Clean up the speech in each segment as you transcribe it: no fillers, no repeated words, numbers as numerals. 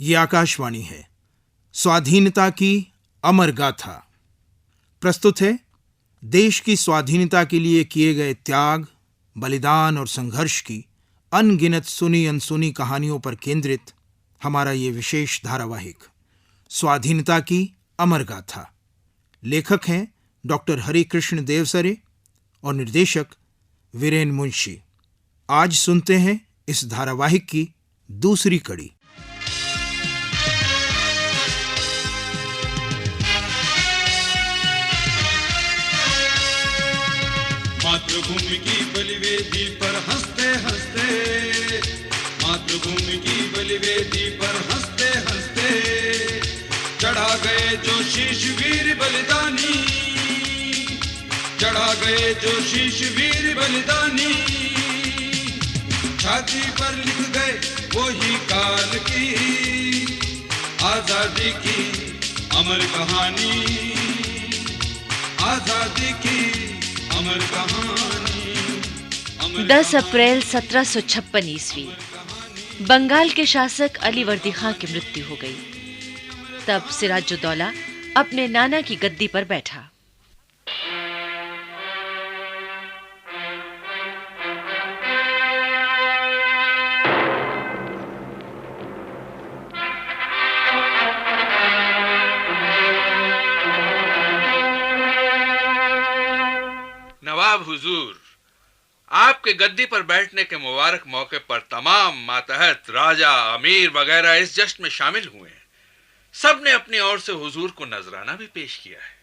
ये आकाशवाणी है। स्वाधीनता की अमर गाथा प्रस्तुत है। देश की स्वाधीनता के लिए किए गए त्याग, बलिदान और संघर्ष की अनगिनत सुनी अनसुनी कहानियों पर केंद्रित हमारा ये विशेष धारावाहिक स्वाधीनता की अमर गाथा। लेखक हैं डॉक्टर हरिकृष्ण देवसरे और निर्देशक वीरेन मुंशी। आज सुनते हैं इस धारावाहिक की दूसरी कड़ी। मातृभूमि की बलिवेदी पर हंसते हंसते, मातृभूमि की बलिवेदी पर हंसते हंसते चढ़ा गए जो शीश वीर बलिदानी, चढ़ा गए जो शीश वीर बलिदानी। छाती पर लिख गए वो ही काल की आजादी की अमर कहानी, आजादी की अमर कहानी। 10 अप्रैल 1756 ईस्वी बंगाल के शासक अली वर्दी खां की मृत्यु हो गई। तब सिराजुद्दौला अपने नाना की गद्दी पर बैठा। नवाब हुजूर, आपके गद्दी पर बैठने के मुबारक मौके पर तमाम मातहत राजा, अमीर वगैरह इस जश्न में शामिल हुए हैं। सब ने अपनी ओर से हुजूर को नजराना भी पेश किया है।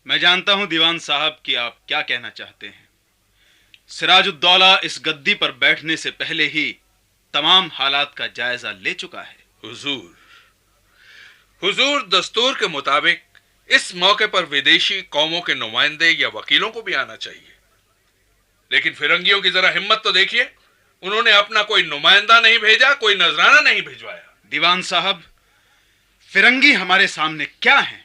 मैं जानता हूं दीवान साहब कि आप क्या कहना चाहते हैं। सिराजुद्दौला इस गद्दी पर बैठने से पहले ही तमाम हालात का जायजा ले चुका है। हुजूर दस्तूर के मुताबिक इस मौके पर विदेशी कौमों के नुमाइंदे या वकीलों को भी आना चाहिए, लेकिन फिरंगियों की जरा हिम्मत तो देखिए। उन्होंने अपना कोई नुमाइंदा नहीं भेजा, कोई नजराना नहीं भिजवाया। दीवान साहब, फिरंगी हमारे सामने क्या हैं?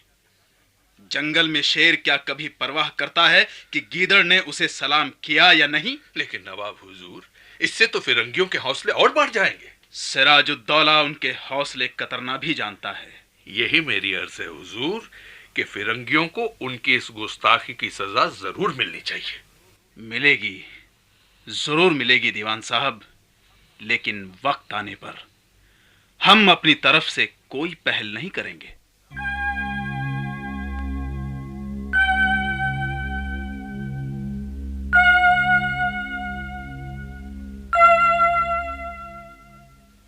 जंगल में शेर क्या कभी परवाह करता है कि गीदड़ ने उसे सलाम किया या नहीं? लेकिन नवाब हुजूर, इससे तो फिरंगियों के हौसले और बढ़ जाएंगे। सिराजुद्दौला उनके हौसले कतरना भी जानता है। यही मेरी अर्ज है हुजूर कि फिरंगियों को उनकी इस गुस्ताखी की सजा जरूर मिलनी चाहिए। मिलेगी, जरूर मिलेगी दीवान साहब, लेकिन वक्त आने पर हम अपनी तरफ से कोई पहल नहीं करेंगे।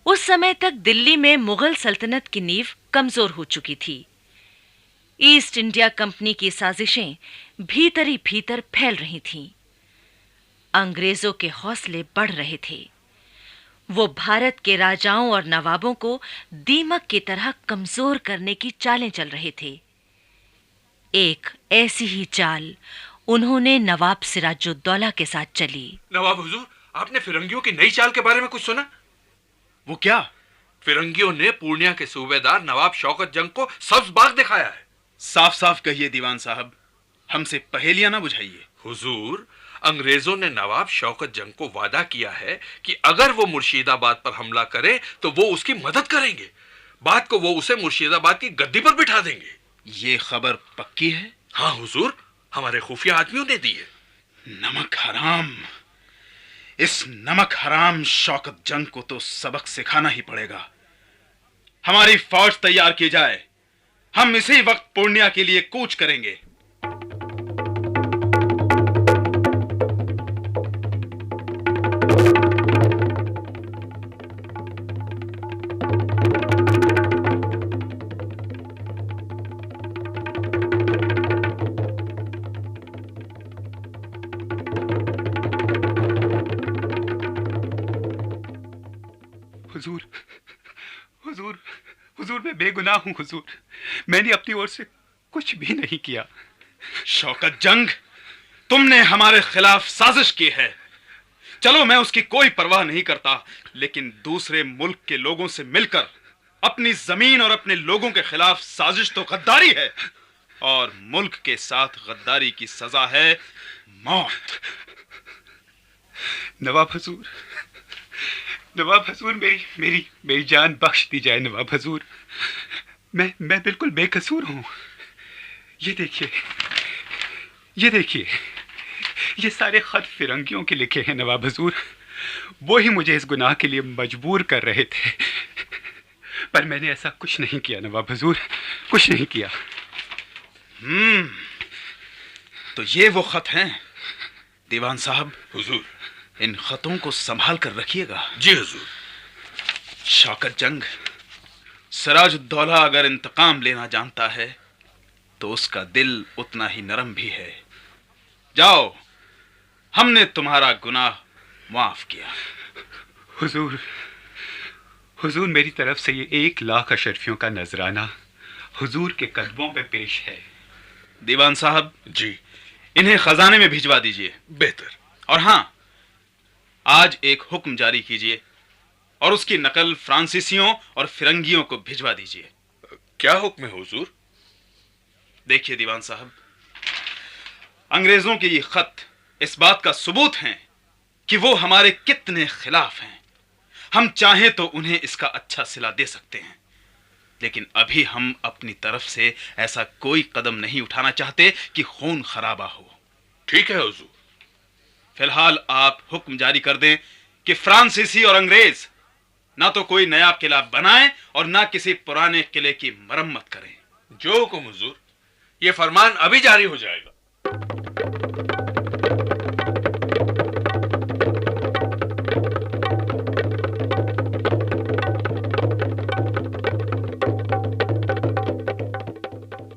उस समय तक दिल्ली में मुगल सल्तनत की नींव कमजोर हो चुकी थी। ईस्ट इंडिया कंपनी की साजिशें भीतर ही भीतर फैल रही थीं। अंग्रेजों के हौसले बढ़ रहे थे। वो भारत के राजाओं और नवाबों को दीमक की तरह कमजोर करने की चालें चल रहे थे। एक ऐसी ही चाल उन्होंने नवाब सिराजुद्दौला के साथ चली। नवाब हुजूर, आपने फिरंगियों की नई चाल के बारे में कुछ सुना? वो क्या? फिरंगियों ने पूर्णिया के सूबेदार नवाब शौकत जंग को सब्ज बाग दिखाया है। साफ साफ कहिए दीवान साहब, हमसे पहेलियां ना बुझाइए। हुजूर, अंग्रेजों ने नवाब शौकत जंग को वादा किया है कि अगर वो मुर्शिदाबाद पर हमला करे तो वो उसकी मदद करेंगे। बात को वो उसे मुर्शिदाबाद की गद्दी पर बिठा देंगे। ये खबर पक्की है? हाँ हुजूर, हमारे खुफिया आदमियों ने दी है। नमक हराम, इस नमक हराम शौकत जंग को तो सबक सिखाना ही पड़ेगा। हमारी फौज तैयार की जाए, हम इसी वक्त पूर्णिया के लिए कूच करेंगे। हुजूर, हुजूर, हुजूर, मैं बेगुनाह हूं हुजूर। मैंने अपनी ओर से कुछ भी नहीं किया। शौकत जंग, तुमने हमारे खिलाफ साजिश की है। चलो, मैं उसकी कोई परवाह नहीं करता, लेकिन दूसरे मुल्क के लोगों से मिलकर अपनी जमीन और अपने लोगों के खिलाफ साजिश तो गद्दारी है, और मुल्क के साथ गद्दारी की सजा है मौत। नवाब हुजूर, नवाब हजूर, मेरी मेरी मेरी जान बख्श दी जाए नवाब हजूर। मैं बिल्कुल बेकसूर हूँ। ये देखिए, ये देखिए, ये सारे खत फिरंगियों के लिखे हैं नवाब हजूर। वो ही मुझे इस गुनाह के लिए मजबूर कर रहे थे, पर मैंने ऐसा कुछ नहीं किया नवाब हजूर, कुछ नहीं किया। तो ये वो खत हैं दीवान साहब। हुजूर। इन खतों को संभाल कर रखिएगा। जी हुजूर। शौकत जंग, सिराजुद्दौला अगर इंतकाम लेना जानता है तो उसका दिल उतना ही नरम भी है। जाओ, हमने तुम्हारा गुनाह माफ किया। हुजूर, हुजूर, मेरी तरफ से ये 1,00,000 अशरफियों का नजराना हुजूर के कदमों पे पेश है। दीवान साहब जी। इन्हें खजाने में भिजवा दीजिए। बेहतर। और हां, आज एक हुक्म जारी कीजिए और उसकी नकल फ्रांसीसियों और फिरंगियों को भिजवा दीजिए। क्या हुक्म है हुजूर? देखिए दीवान साहब, अंग्रेजों के ये खत इस बात का सबूत हैं कि वो हमारे कितने खिलाफ हैं। हम चाहें तो उन्हें इसका अच्छा सिला दे सकते हैं, लेकिन अभी हम अपनी तरफ से ऐसा कोई कदम नहीं उठाना चाहते कि खून खराबा हो। ठीक है हुजूर। फिलहाल आप हुक्म जारी कर दें कि फ्रांसीसी और अंग्रेज ना तो कोई नया किला बनाएं और ना किसी पुराने किले की मरम्मत करें। जो हुक्म हुजूर। ये फरमान अभी जारी हो जाएगा।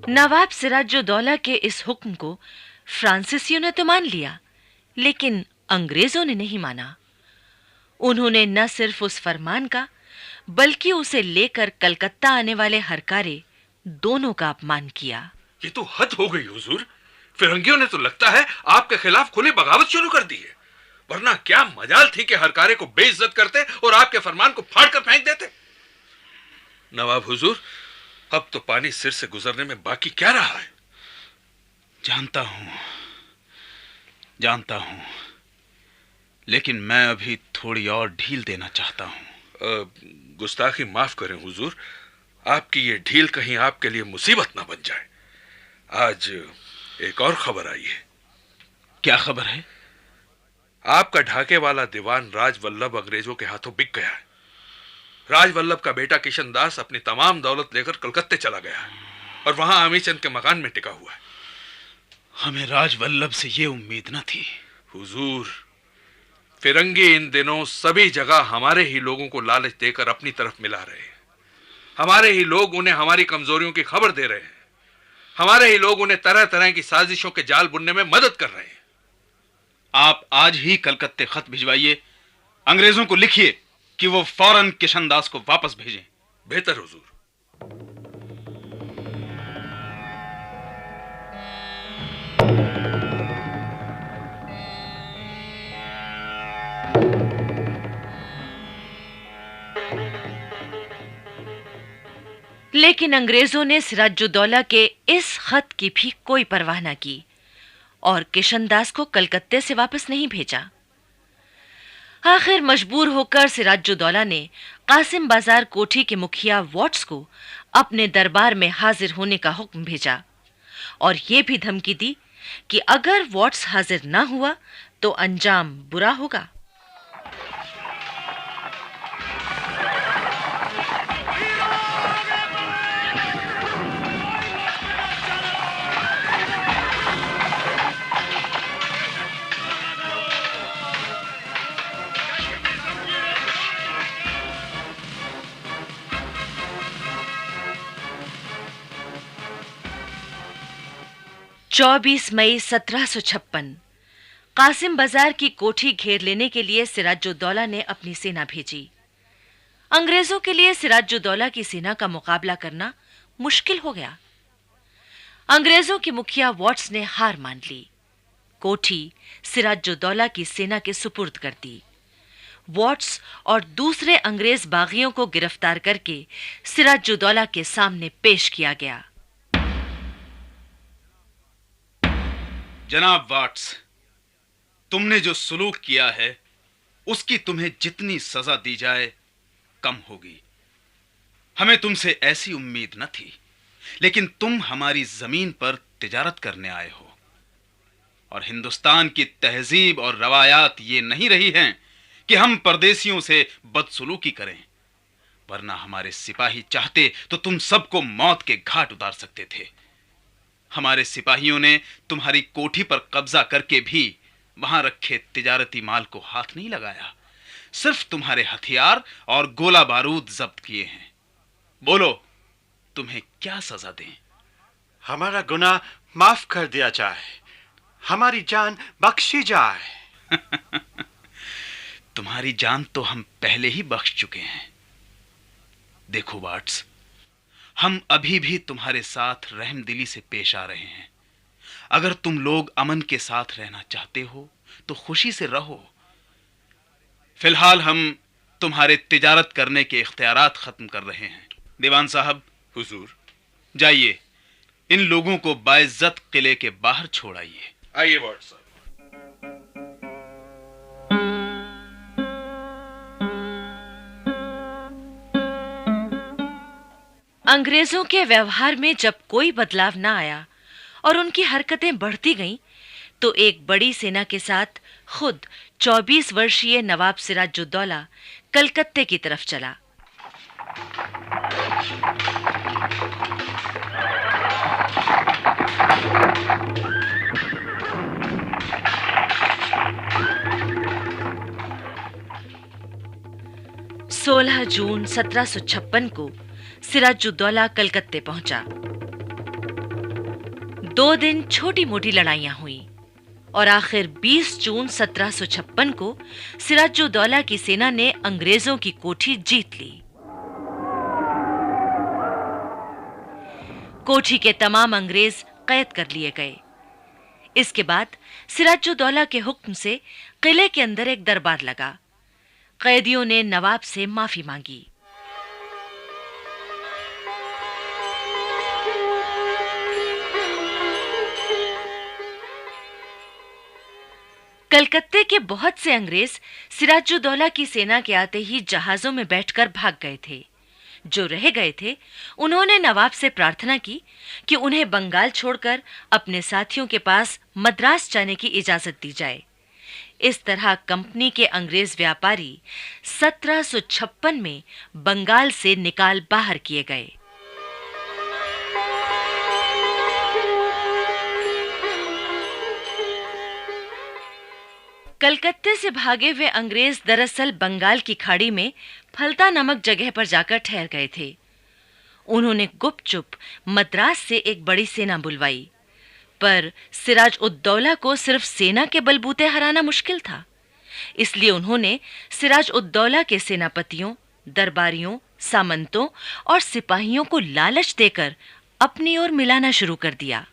नवाब सिराजुद्दौला के इस हुक्म को फ्रांसीसियों ने तो मान लिया, लेकिन अंग्रेजों ने नहीं माना। उन्होंने न सिर्फ उस फरमान का, बल्कि उसे लेकर कलकत्ता आने वाले हरकारे दोनों का अपमान किया। ये तो हद हो गई हुजूर। फिरंगियों ने तो लगता है आपके खिलाफ खुली बगावत शुरू कर दी है, वरना क्या मजाल थी कि हरकारे को बेइज्जत करते और आपके फरमान को फाड़ कर फेंक देते। नवाब हुजूर, अब तो पानी सिर से गुजरने में बाकी क्या रहा है? जानता हूं, लेकिन मैं अभी थोड़ी और ढील देना चाहता हूं। गुस्ताखी माफ करें हुजूर, आपकी ये ढील कहीं आपके लिए मुसीबत ना बन जाए। आज एक और खबर आई है। क्या खबर है? आपका ढाके वाला दीवान राजवल्लभ अंग्रेजों के हाथों बिक गया है। राजवल्लभ का बेटा किशन दास अपनी तमाम दौलत लेकर कलकत्ते चला गया है और वहां अमीचंद के मकान में टिका हुआ है। हमें राजवल्लभ से ये उम्मीद न थी। हुजूर, फिरंगी इन दिनों सभी जगह हमारे ही लोगों को लालच देकर अपनी तरफ मिला रहे हैं। हमारे ही लोग उन्हें हमारी कमजोरियों की खबर दे रहे हैं। हमारे ही लोग उन्हें तरह तरह की साजिशों के जाल बुनने में मदद कर रहे हैं। आप आज ही कलकत्ते खत भिजवाइए। अंग्रेजों को लिखिए कि वो फौरन किशन दास को वापस भेजें। बेहतर हुजूर। लेकिन अंग्रेजों ने सिराजुद्दौला के इस खत की भी कोई परवाह न की और किशनदास को कलकत्ते से वापस नहीं भेजा। आखिर मजबूर होकर सिराजुद्दौला ने कासिम बाजार कोठी के मुखिया वॉट्स को अपने दरबार में हाजिर होने का हुक्म भेजा और यह भी धमकी दी कि अगर वॉट्स हाजिर न हुआ तो अंजाम बुरा होगा। चौबीस मई 1756 कासिम बाजार की कोठी घेर लेने के लिए सिराजुद्दौला ने अपनी सेना भेजी। अंग्रेजों के लिए सिराजुद्दौला की सेना का मुकाबला करना मुश्किल हो गया। अंग्रेजों के मुखिया वॉट्स ने हार मान ली। कोठी सिराजुद्दौला की सेना के सुपुर्द कर दी। वॉट्स और दूसरे अंग्रेज बागियों को गिरफ्तार करके सिराजुद्दौला के सामने पेश किया गया। जनाब वॉट्स, तुमने जो सुलूक किया है उसकी तुम्हें जितनी सजा दी जाए कम होगी। हमें तुमसे ऐसी उम्मीद न थी, लेकिन तुम हमारी जमीन पर तिजारत करने आए हो, और हिंदुस्तान की तहजीब और रवायात ये नहीं रही हैं कि हम परदेशियों से बदसलूकी करें, वरना हमारे सिपाही चाहते तो तुम सबको मौत के घाट उतार सकते थे। हमारे सिपाहियों ने तुम्हारी कोठी पर कब्जा करके भी वहां रखे तिजारती माल को हाथ नहीं लगाया, सिर्फ तुम्हारे हथियार और गोला बारूद जब्त किए हैं। बोलो, तुम्हें क्या सजा दें? हमारा गुनाह माफ कर दिया जाए, हमारी जान बख्शी जाए। तुम्हारी जान तो हम पहले ही बख्श चुके हैं। देखो वाट्स, हम अभी भी तुम्हारे साथ रहमदिली से पेश आ रहे हैं। अगर तुम लोग अमन के साथ रहना चाहते हो तो खुशी से रहो। फिलहाल हम तुम्हारे तिजारत करने के इख्तियारात खत्म कर रहे हैं। दीवान साहब, हुजूर। जाइए, इन लोगों को बाइज्जत किले के बाहर छोड़ आइए। आइए वार्ड साहब। अंग्रेजों के व्यवहार में जब कोई बदलाव ना आया और उनकी हरकतें बढ़ती गईं, तो एक बड़ी सेना के साथ खुद 24 वर्षीय नवाब सिराजुद्दौला कलकत्ते की तरफ चला। जून 1756 को सिराजुद्दौला कलकत्ते पहुंचा। 2 दिन छोटी मोटी लड़ाइयां हुई और आखिर 20 जून 1756 को सिराजुद्दौला की सेना ने अंग्रेजों की कोठी जीत ली। कोठी के तमाम अंग्रेज कैद कर लिए गए। इसके बाद सिराजुद्दौला के हुक्म से किले के अंदर एक दरबार लगा। कैदियों ने नवाब से माफी मांगी। कलकत्ते के बहुत से अंग्रेज सिराजुद्दौला की सेना के आते ही जहाजों में बैठकर भाग गए थे। जो रह गए थे, उन्होंने नवाब से प्रार्थना की कि उन्हें बंगाल छोड़कर अपने साथियों के पास मद्रास जाने की इजाजत दी जाए। इस तरह कंपनी के अंग्रेज व्यापारी 1756 में बंगाल से निकाल बाहर किए गए। कलकत्ते से भागे हुए अंग्रेज दरअसल बंगाल की खाड़ी में फलता नामक जगह पर जाकर ठहर गए थे। उन्होंने गुपचुप मद्रास से एक बड़ी सेना बुलवाई, पर सिराज-उद-दौला को सिर्फ सेना के बलबूते हराना मुश्किल था। इसलिए उन्होंने सिराज-उद-दौला के सेनापतियों, दरबारियों, सामंतों और सिपाहियों को लालच देकर अपनी ओर मिलाना शुरू कर दिया।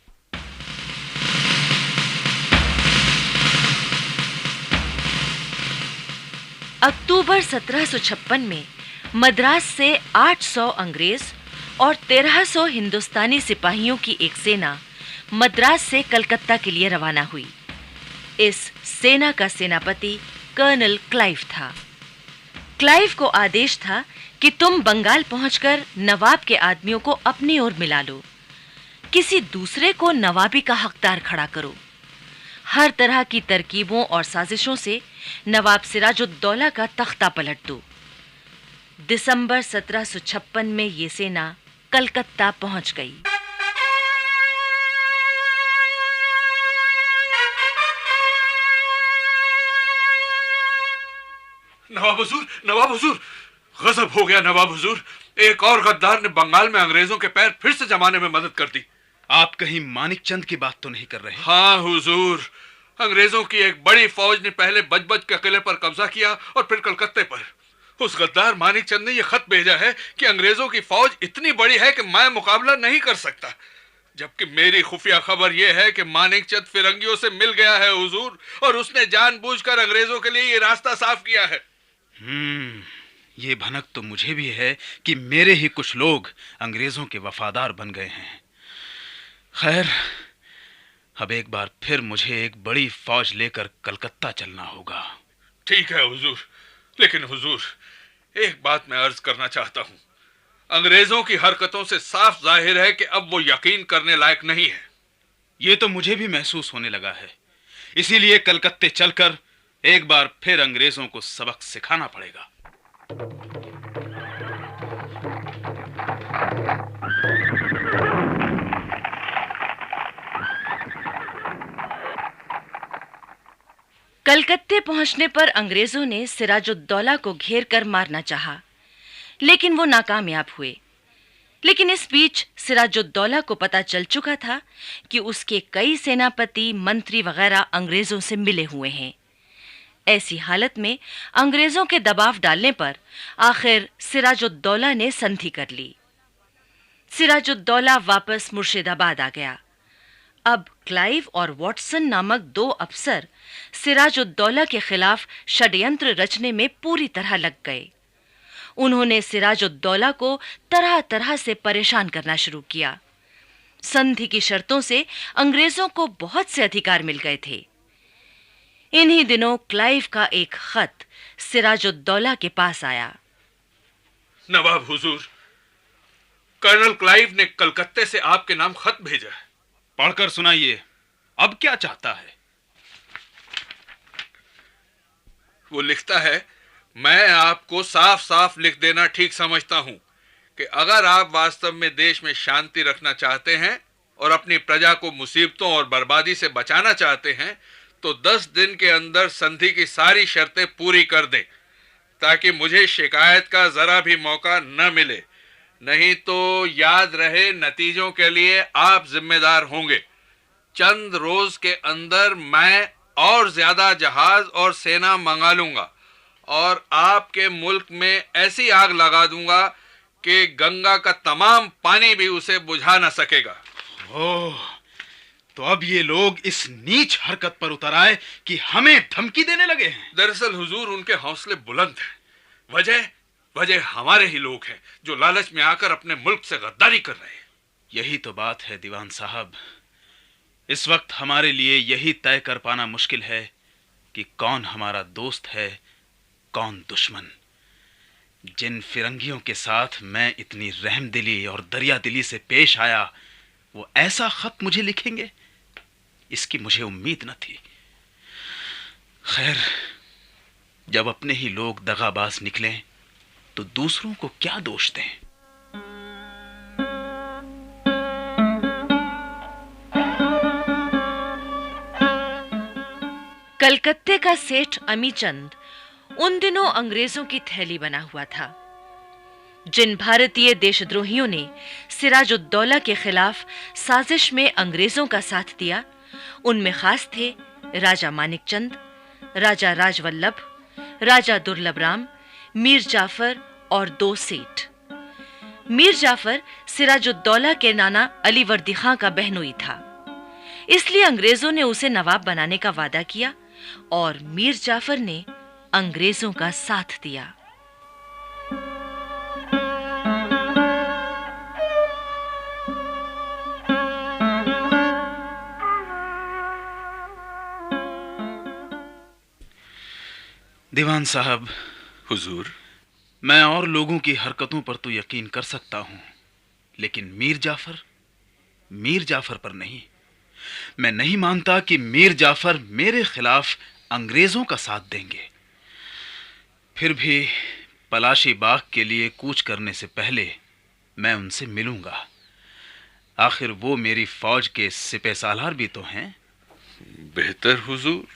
अक्टूबर 1756 में मद्रास से 800 अंग्रेज और 1300 हिंदुस्तानी सिपाहियों की एक सेना मद्रास से कलकत्ता के लिए रवाना हुई। इस सेना का सेनापति कर्नल क्लाइव था। क्लाइव को आदेश था कि तुम बंगाल पहुंचकर नवाब के आदमियों को अपनी ओर मिला लो, किसी दूसरे को नवाबी का हकदार खड़ा करो। हर तरह की तरकीबों और साजिशों से नवाब सिराजुद्दौला का तख्ता पलट दो। दिसंबर 1756 में ये सेना कलकत्ता पहुंच गई। नवाब हुजूर, गजब हो गया नवाब हुजूर। एक और गद्दार ने बंगाल में अंग्रेजों के पैर फिर से जमाने में मदद कर दी। आप कहीं मानिक चंद की बात तो नहीं कर रहे? हाँ हुजूर, अंग्रेजों की एक बड़ी फौज ने पहले बजबज के किले पर कब्जा किया और फिर कलकत्ते पर। उस गद्दार मानिक चंद ने यह खत भेजा है कि अंग्रेजों की फौज इतनी बड़ी है कि मैं मुकाबला नहीं कर सकता, जबकि मेरी खुफिया खबर यह है कि मानिक चंद फिरंगियों से मिल गया है हुजूर, और उसने जानबूझकर अंग्रेजों के लिए ये रास्ता साफ किया है। ये भनक तो मुझे भी है कि मेरे ही कुछ लोग अंग्रेजों के वफादार बन गए हैं। खैर, अब एक बार फिर मुझे एक बड़ी फौज लेकर कलकत्ता चलना होगा। ठीक है हुजूर, लेकिन हुजूर एक बात मैं अर्ज करना चाहता हूं। अंग्रेजों की हरकतों से साफ जाहिर है कि अब वो यकीन करने लायक नहीं है। ये तो मुझे भी महसूस होने लगा है। इसीलिए कलकत्ते चलकर एक बार फिर अंग्रेजों को सबक सिखाना पड़ेगा। कलकत्ते पहुंचने पर अंग्रेजों ने सिराजुद्दौला को घेर कर मारना चाहा, लेकिन वो नाकामयाब हुए। लेकिन इस बीच सिराजुद्दौला को पता चल चुका था कि उसके कई सेनापति, मंत्री वगैरह अंग्रेजों से मिले हुए हैं। ऐसी हालत में अंग्रेजों के दबाव डालने पर आखिर सिराजुद्दौला ने संधि कर ली। सिराजुद्दौला वापस मुर्शिदाबाद आ गया। अब क्लाइव और वॉटसन नामक 2 अफसर सिराजुद्दौला के खिलाफ षड्यंत्र रचने में पूरी तरह लग गए। उन्होंने सिराजुद्दौला को तरह तरह से परेशान करना शुरू किया। संधि की शर्तों से अंग्रेजों को बहुत से अधिकार मिल गए थे। इन्हीं दिनों क्लाइव का एक खत सिराजुद्दौला के पास आया। नवाब हुजूर, कर्नल क्लाइव ने कलकत्ते से आपके नाम खत भेजा है। पढ़कर सुनाइए, अब क्या चाहता है? वो लिखता है, मैं आपको साफ साफ लिख देना ठीक समझता हूं कि अगर आप वास्तव में देश में शांति रखना चाहते हैं और अपनी प्रजा को मुसीबतों और बर्बादी से बचाना चाहते हैं तो 10 दिन के अंदर संधि की सारी शर्तें पूरी कर दें, ताकि मुझे शिकायत का जरा भी मौका न मिले। नहीं तो याद रहे, नतीजों के लिए आप जिम्मेदार होंगे। चंद रोज के अंदर मैं और ज्यादा जहाज और सेना मंगा लूंगा और आपके मुल्क में ऐसी आग लगा दूंगा कि गंगा का तमाम पानी भी उसे बुझा न सकेगा। ओह, तो अब ये लोग इस नीच हरकत पर उतर आए कि हमें धमकी देने लगे हैं। दरअसल हुजूर, उनके हौसले बुलंद हैं। वजह हमारे ही लोग हैं जो लालच में आकर अपने मुल्क से गद्दारी कर रहे हैं। यही तो बात है दीवान साहब। इस वक्त हमारे लिए यही तय कर पाना मुश्किल है कि कौन हमारा दोस्त है, कौन दुश्मन। जिन फिरंगियों के साथ मैं इतनी रहमदिली और दरियादिली से पेश आया, वो ऐसा खत मुझे लिखेंगे, इसकी मुझे उम्मीद न थी। खैर, जब अपने ही लोग दगाबाज निकलें तो दूसरों को क्या दोष दें। कलकत्ते का सेठ अमीचंद उन दिनों अंग्रेजों की थैली बना हुआ था। जिन भारतीय देशद्रोहियों ने सिराजुद्दौला के खिलाफ साजिश में अंग्रेजों का साथ दिया, उनमें खास थे राजा मानिकचंद, राजा राजवल्लभ, राजा दुर्लभ राम, मीर जाफर और 2 सेठ। मीर जाफर सिराजुद्दौला के नाना अली वर्दी खां का बहनोई था, इसलिए अंग्रेजों ने उसे नवाब बनाने का वादा किया और मीर जाफर ने अंग्रेजों का साथ दिया। दीवान साहब, हुजूर, मैं और लोगों की हरकतों पर तो यकीन कर सकता हूं, लेकिन मीर जाफर पर नहीं। मैं नहीं मानता कि मीर जाफर मेरे खिलाफ अंग्रेजों का साथ देंगे। फिर भी पलाशी बाग के लिए कूच करने से पहले मैं उनसे मिलूंगा। आखिर वो मेरी फौज के सिपह सालार भी तो हैं। बेहतर हुजूर।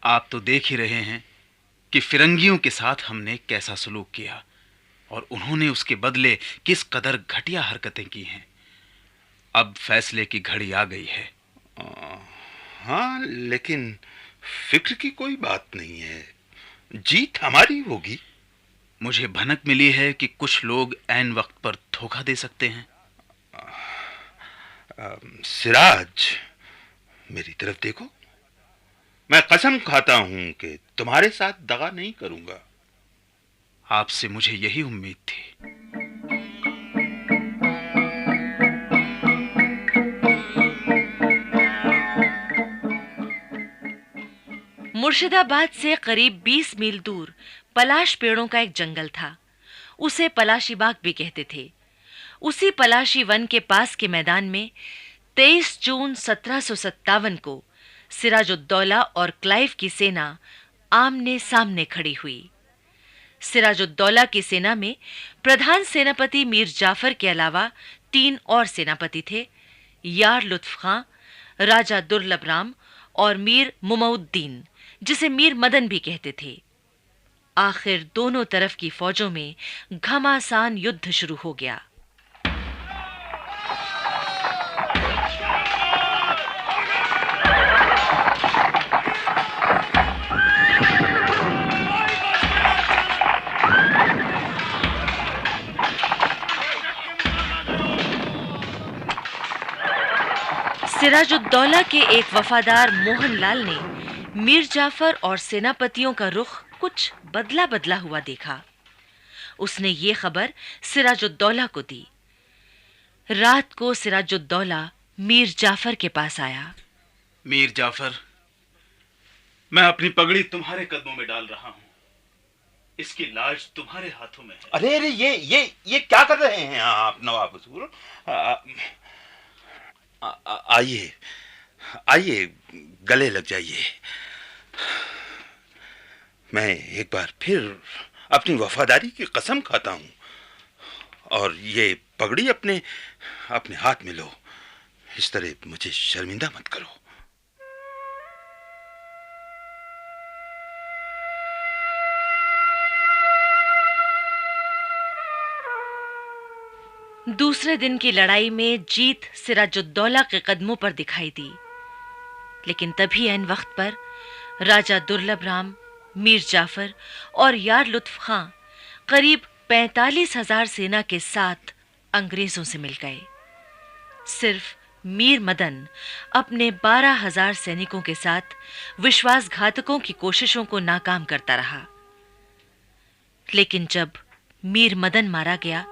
आप तो देख ही रहे हैं कि फिरंगियों के साथ हमने कैसा सलूक किया और उन्होंने उसके बदले किस कदर घटिया हरकतें की हैं। अब फैसले की घड़ी आ गई है। हाँ, लेकिन फिक्र की कोई बात नहीं है, जीत हमारी होगी। मुझे भनक मिली है कि कुछ लोग ऐन वक्त पर धोखा दे सकते हैं। सिराज, मेरी तरफ देखो। मैं कसम खाता हूं कि तुम्हारे साथ दगा नहीं करूंगा। आपसे मुझे यही उम्मीद थी। मुर्शिदाबाद से करीब 20 मील दूर पलाश पेड़ों का एक जंगल था। उसे पलाशी बाग भी कहते थे। उसी पलाशी वन के पास के मैदान में 23 जून 1757 को सिराजुद्दौला और क्लाइव की सेना आमने सामने खड़ी हुई। सिराजुद्दौला की सेना में प्रधान सेनापति मीर जाफर के अलावा 3 और सेनापति थे, यार लुत्फ खां, राजा दुर्लभ राम और मीर मुमउद्दीन, जिसे मीर मदन भी कहते थे। आखिर दोनों तरफ की फौजों में घमासान युद्ध शुरू हो गया। सिराजुद्दौला के एक वफादार मोहनलाल ने मीर जाफर और सेनापतियों का रुख कुछ बदला बदला हुआ देखा। उसने ये खबर सिराजुद्दौला को दी। रात को सिराजुद्दौला मीर जाफर के पास आया। मीर जाफर, मैं अपनी पगड़ी तुम्हारे कदमों में डाल रहा हूं। इसकी लाज तुम्हारे हाथों में है। अरे अरे ये क्या कर रहे हैं आप नवाब हुजूर? आइए आइए, गले लग जाइए। मैं एक बार फिर अपनी वफादारी की कसम खाता हूं और ये पगड़ी अपने हाथ में लो। इस तरह मुझे शर्मिंदा मत करो। दूसरे दिन की लड़ाई में जीत सिराजुद्दौला के कदमों पर दिखाई दी, लेकिन तभी ऐन वक्त पर राजा दुर्लभ राम, मीर जाफर और यार लुत्फ खां करीब 45,000 सेना के साथ अंग्रेजों से मिल गए। सिर्फ मीर मदन अपने 12,000 सैनिकों के साथ विश्वासघातकों की कोशिशों को नाकाम करता रहा। लेकिन जब मीर मदन मारा गया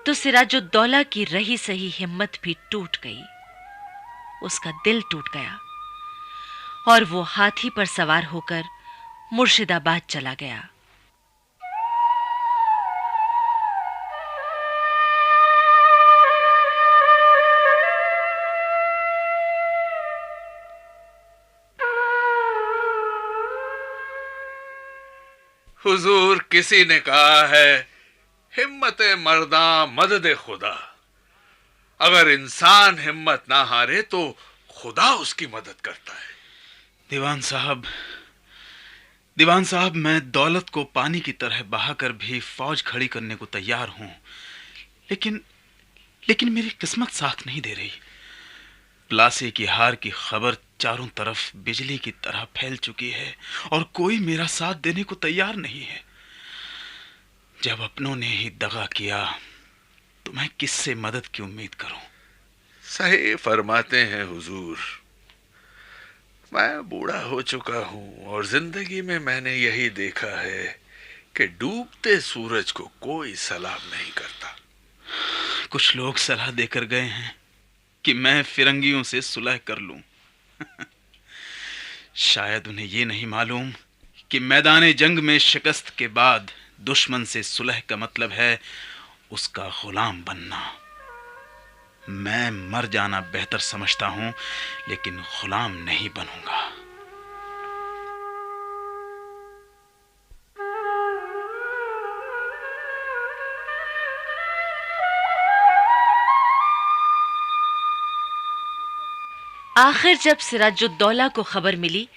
तो सिराजुद्दौला की रही सही हिम्मत भी टूट गई। उसका दिल टूट गया और वो हाथी पर सवार होकर मुर्शिदाबाद चला गया। हुजूर, किसी ने कहा है, हिम्मत मर्दा मदद खुदा। अगर इंसान हिम्मत ना हारे तो खुदा उसकी मदद करता है। दीवान साहब, मैं दौलत को पानी की तरह बहाकर भी फौज खड़ी करने को तैयार हूं, लेकिन मेरी किस्मत साथ नहीं दे रही। प्लासी की हार की खबर चारों तरफ बिजली की तरह फैल चुकी है और कोई मेरा साथ देने को तैयार नहीं है। जब अपनों ने ही दगा किया तो मैं किससे मदद की उम्मीद करूं? सही फरमाते हैं हुजूर। मैं बूढ़ा हो चुका हूं और जिंदगी में मैंने यही देखा है कि डूबते सूरज को कोई सलाम नहीं करता। कुछ लोग सलाह देकर गए हैं कि मैं फिरंगियों से सुलह कर लूं। शायद उन्हें यह नहीं मालूम कि मैदान जंग में शिकस्त के बाद दुश्मन से सुलह का मतलब है उसका गुलाम बनना। मैं मर जाना बेहतर समझता हूं, लेकिन गुलाम नहीं बनूंगा। आखिर जब सिराजुद्दौला को खबर मिली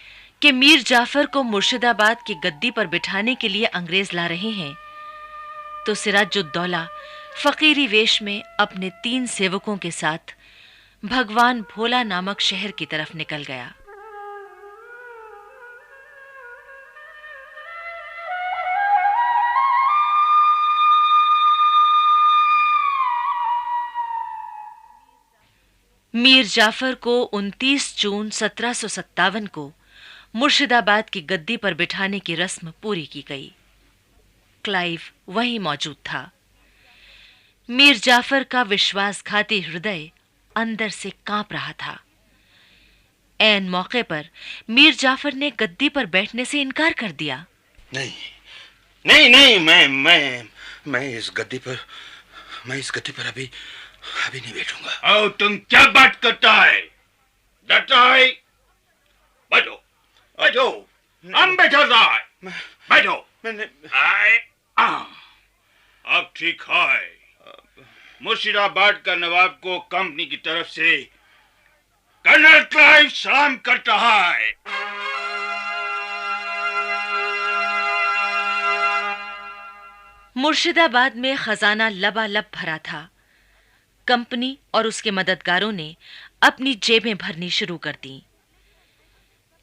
कि मीर जाफर को मुर्शिदाबाद की गद्दी पर बिठाने के लिए अंग्रेज ला रहे हैं, तो सिराजुद्दौला फकीरी वेश में अपने 3 सेवकों के साथ भगवान भोला नामक शहर की तरफ निकल गया। मीर जाफर को 29 जून 1757 को मुर्शिदाबाद की गद्दी पर बिठाने की रस्म पूरी की गई। क्लाइव वहीं मौजूद था। मीर जाफर का विश्वासघाती हृदय अंदर से कांप रहा था। ऐन मौके पर मीर जाफर ने गद्दी पर बैठने से इनकार कर दिया। नहीं नहीं नहीं, मैं इस गद्दी पर अभी नहीं बैठूंगा। आओ, तुम क्या बात करता है? डरता है? बैठो बैठो, हम बैठो जाए, बैठो। अब ठीक है। मुर्शिदाबाद का नवाब को कंपनी की तरफ से कर्नल क्लाइव सलाम करता है। मुर्शिदाबाद में खजाना लबालब भरा था। कंपनी और उसके मददगारों ने अपनी जेबें भरनी शुरू कर दी,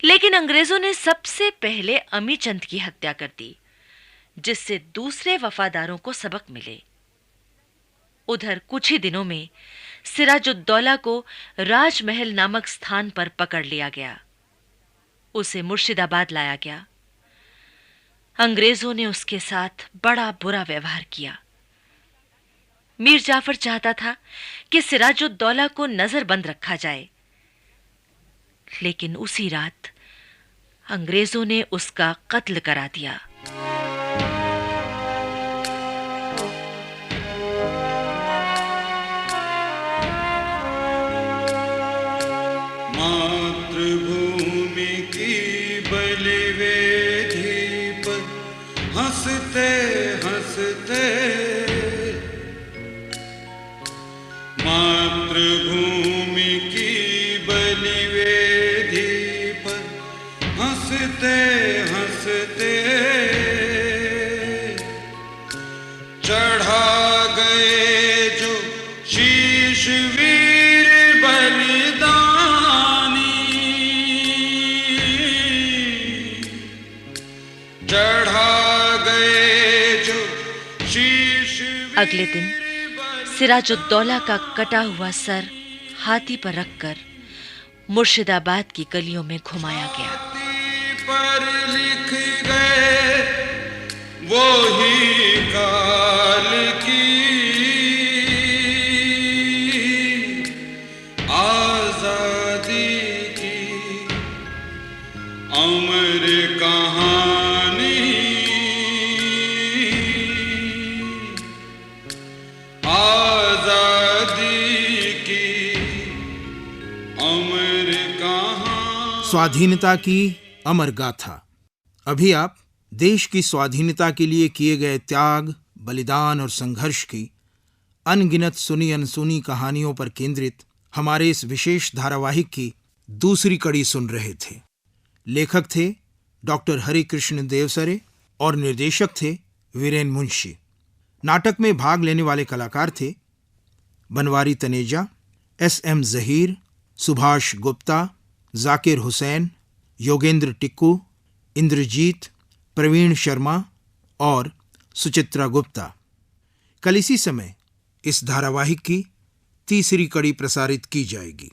लेकिन अंग्रेजों ने सबसे पहले अमीचंद की हत्या कर दी, जिससे दूसरे वफादारों को सबक मिले। उधर कुछ ही दिनों में सिराजुद्दौला को राजमहल नामक स्थान पर पकड़ लिया गया। उसे मुर्शिदाबाद लाया गया। अंग्रेजों ने उसके साथ बड़ा बुरा व्यवहार किया। मीर जाफर चाहता था कि सिराजुद्दौला को नजरबंद रखा जाए, लेकिन उसी रात अंग्रेजों ने उसका कत्ल करा दिया। मातृभूमि की बलिवेदी पर हंसते हंसते, मातृभूमि की बलिवेदी पर हंसते हंसते चढ़ा गए जो शीश वीर बलिदानी, चढ़ा गए जो शीश। अगले दिन सिराजुद्दौला का कटा हुआ सर हाथी पर रखकर मुर्शिदाबाद की गलियों में घुमाया गया। पर लिख गए वो ही काल की आजादी की अमर कहानी, स्वाधीनता की अमर गाथा। अभी आप देश की स्वाधीनता के लिए किए गए त्याग, बलिदान और संघर्ष की अनगिनत सुनी अनसुनी कहानियों पर केंद्रित हमारे इस विशेष धारावाहिक की दूसरी कड़ी सुन रहे थे। लेखक थे डॉक्टर हरिकृष्ण देवसरे और निर्देशक थे वीरेन मुंशी। नाटक में भाग लेने वाले कलाकार थे बनवारी तनेजा, एस.एम. जहीर, सुभाष गुप्ता, जाकिर हुसैन, योगेंद्र टिक्कू, इंद्रजीत, प्रवीण शर्मा और सुचित्रा गुप्ता। कल इसी समय इस धारावाहिक की तीसरी कड़ी प्रसारित की जाएगी।